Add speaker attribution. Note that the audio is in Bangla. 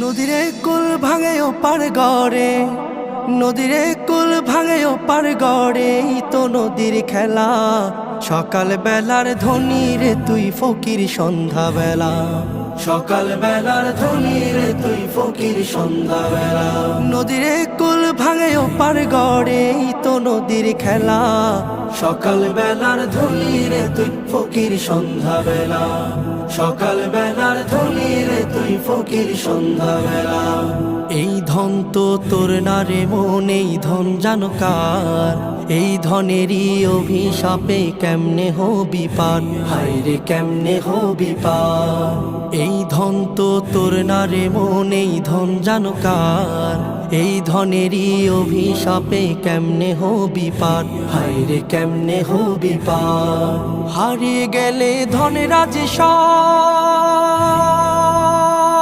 Speaker 1: নদীরে কুল ভাঙে ও পার গড়ে, নদীরে কুল ভাঙে ও পার গড়ে, এই তো নদীর খেলা। সকাল বেলার ধনী রে তুই ফকির সন্ধ্যা বেলা, সকাল বেলার ধনী রে তুই ফকির সন্ধ্যা বেলা। নদীরে কুল ভাঙে ও পার গড়ে, এই তো নদীর খেলা। সকাল বেলার ধনী রে তুই ফকির সন্ধ্যা বেলা, সকাল বেলার ধনী রে তুই ফকির সন্ধ্যা বেলা। এই ধন তো তোর না রে মন, এই ধন জানো কার? এই ধনেরই অভিশাপে কেমনে হবি পার, হায় রে কেমনে হবি পার। এই ধন তো তোর না রে মন, এই ধন জানো কার? এই ধনেরই অভিশাপে কেমনে হবি পার, হায় রে কেমনে হবি পার। হারিয়ে গেলে ধনেরা যে সব,